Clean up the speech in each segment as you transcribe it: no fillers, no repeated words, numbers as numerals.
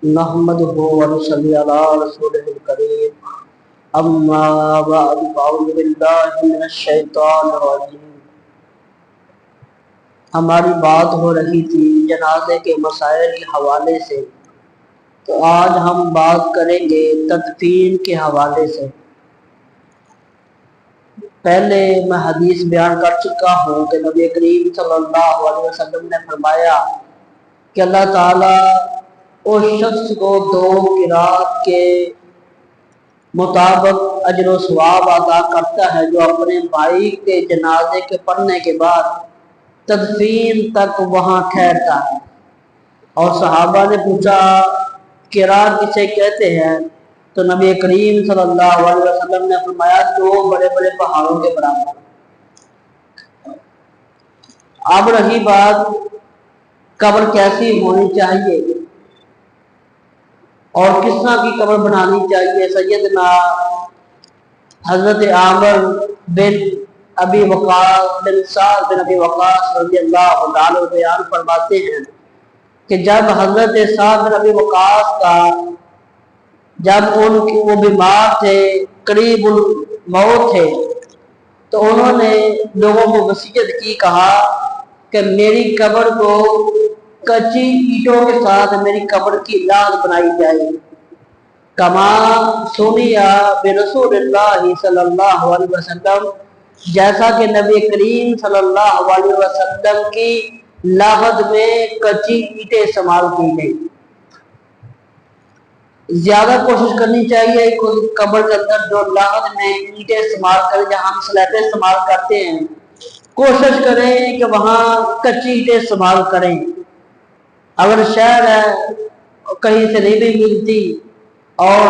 نحمده ونصلي على رسوله الكريم اما بعد فاعوذ بالله من الشیطان الرجیم۔ ہماری بات ہو رہی تھی جنازے کے مسائل کے حوالے سے، تو آج ہم بات کریں گے تدفین کے حوالے سے۔ پہلے میں حدیث بیان کر چکا ہوں کہ نبی کریم صلی اللہ علیہ وسلم نے فرمایا کہ اللہ تعالیٰ اس شخص کو 2 قرات کے مطابق اجر و ثواب عطا کرتا ہے جو اپنے بھائی کے جنازے کے پڑھنے کے بعد تدفین تک وہاں ٹھہرتا ہے۔ اور صحابہ نے پوچھا قرات کسے کہتے ہیں؟ تو نبی کریم صلی اللہ علیہ وسلم نے فرمایا 2 بڑے بڑے پہاڑوں کے برابر۔ اب رہی بات قبر کیسی ہونی چاہیے اور کس طرح کی قبر بنانی چاہیے۔ سیدنا حضرت عامر بن ابی وقاص بن سعد بن ابی وقاص رضی اللہ عنہ بیان فرماتے ہیں کہ جب حضرت سعد بن ابی وقاص کا جب وہ بیمار تھے، قریب الموت تھے، تو انہوں نے لوگوں کو وصیت کی، کہا کہ میری قبر کو کچی اینٹوں کے ساتھ میری قبر کی لاج بنائی جائے، کما سنیا برسول اللہ صلی اللہ علیہ وسلم، جیسا کہ نبی کریم صلی اللہ علیہ وسلم کی لاحد میں کچی اینٹیں استعمال کی گئی۔ زیادہ کوشش کرنی چاہیے قبر کے اندر جو لاحد میں اینٹیں استعمال کریں، جہاں ہم سلیبیں استعمال کرتے ہیں، کوشش کریں کہ وہاں کچی اینٹیں استعمال کریں۔ اگر شہر ہے کہیں سے نہیں بھی ملتی اور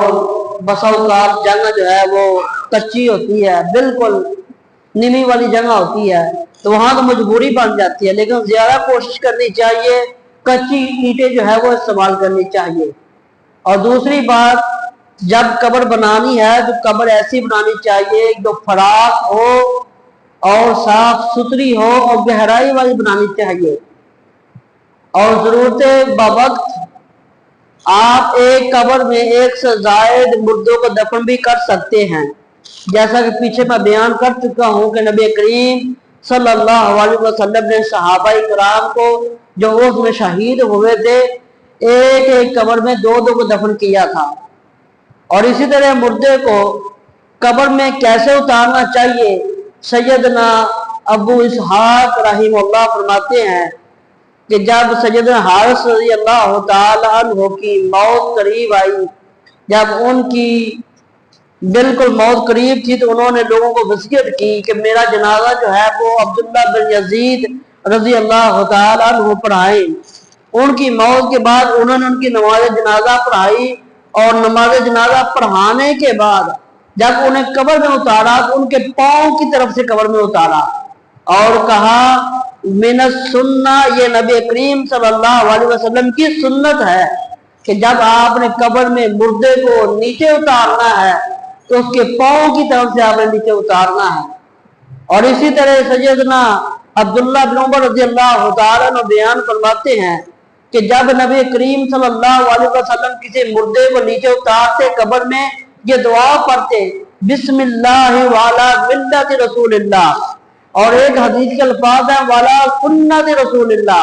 بسا اوقات جگہ جو ہے وہ کچی ہوتی ہے، بالکل نیمی والی جگہ ہوتی ہے، تو وہاں تو مجبوری بن جاتی ہے، لیکن زیادہ کوشش کرنی چاہیے کچی اینٹیں جو ہے وہ استعمال کرنی چاہیے۔ اور دوسری بات، جب قبر بنانی ہے تو قبر ایسی بنانی چاہیے جو فراخ ہو اور صاف ستھری ہو اور گہرائی والی بنانی چاہیے۔ اور ضرورت بوقت آپ ایک قبر میں 1 سے زائد مردوں کو دفن بھی کر سکتے ہیں، جیسا کہ پیچھے میں بیان کر چکا ہوں کہ نبی کریم صلی اللہ علیہ وسلم نے صحابہ کرام کو جو اس میں شہید ہوئے تھے ایک قبر میں 2 کو دفن کیا تھا۔ اور اسی طرح مردے کو قبر میں کیسے اتارنا چاہیے، سیدنا ابو اسحاق رحمہ اللہ فرماتے ہیں کہ جب سیدنا حارث رضی اللہ تعالی عنہ کی موت قریب آئی، جب ان کی بالکل موت قریب تھی، تو انہوں نے لوگوں کو وصیت کی کہ میرا جنازہ جو ہے وہ عبداللہ بن یزید رضی اللہ تعالی عنہ پڑھائیں۔ ان کی موت کے بعد انہوں نے ان کی نماز جنازہ پڑھائی، اور نماز جنازہ پڑھانے کے بعد جب انہیں قبر میں اتارا تو ان کے پاؤں کی طرف سے قبر میں اتارا اور کہا من السنہ، یہ نبی کریم صلی اللہ علیہ وسلم کی سنت ہے کہ جب آپ نے قبر میں مردے کو نیچے اتارنا ہے تو اس کے پاؤں کی طرف سے آپ نے نیچے اتارنا ہے۔ اور اسی طرح سیدنا عبداللہ بن عمر رضی اللہ تعالیٰ عنہ بیان فرماتے ہیں کہ جب نبی کریم صلی اللہ علیہ وسلم کسی مردے کو نیچے اتارتے قبر میں، یہ دعا پڑھتے بسم اللہ وعلی ملت رسول اللہ، اور ایک حدیث کے الفاظ ہیں وعلی سنت رسول اللہ،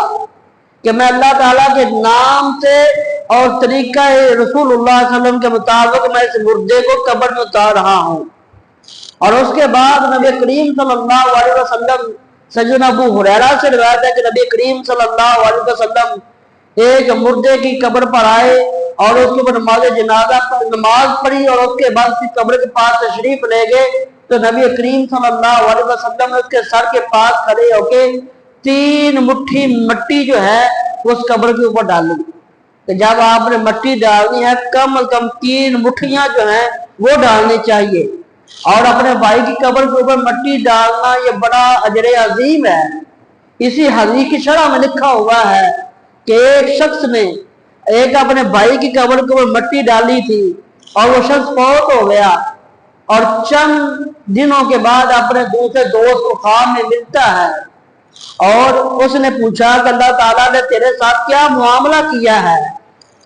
کہ میں اللہ تعالیٰ کے نام سے اور طریقہ رسول اللہ صلی اللہ علیہ وسلم کے مطابق میں اس مردے کو قبر میں اتار رہا ہوں۔ اور اس کے بعد نبی کریم صلی اللہ علیہ وسلم، سیدنا ابو ہریرہ سے روایت ہے کہ نبی کریم صلی اللہ علیہ وسلم ایک مردے کی قبر پر آئے اور اس کے اوپر نماز پڑھی، اور اس کے بعد اس کی قبر کے پاس تشریف لے گئے، تو نبی کریم صلی اللہ علیہ وسلم نے اس کے سر کے پاس کھڑے ہو کے 3 مٹھی مٹی جو ہے اس قبر کے اوپر ڈالی۔ تو جب آپ نے مٹی ڈالنی ہے کم از کم 3 مٹھیاں جو ہیں وہ ڈالنی چاہیے۔ اور اپنے بھائی کی قبر کے اوپر مٹی ڈالنا یہ بڑا اجر عظیم ہے۔ اسی حدیث کی شرح میں لکھا ہوا ہے کہ ایک شخص نے اپنے بھائی کی قبر کے اوپر مٹی ڈالی تھی اور وہ شخص فوت ہو گیا، اور چند دنوں کے بعد اپنے دوسرے دوست کو خواب میں ملتا ہے اور اس نے پوچھا کہ اللہ تعالیٰ نے تیرے ساتھ کیا معاملہ کیا ہے؟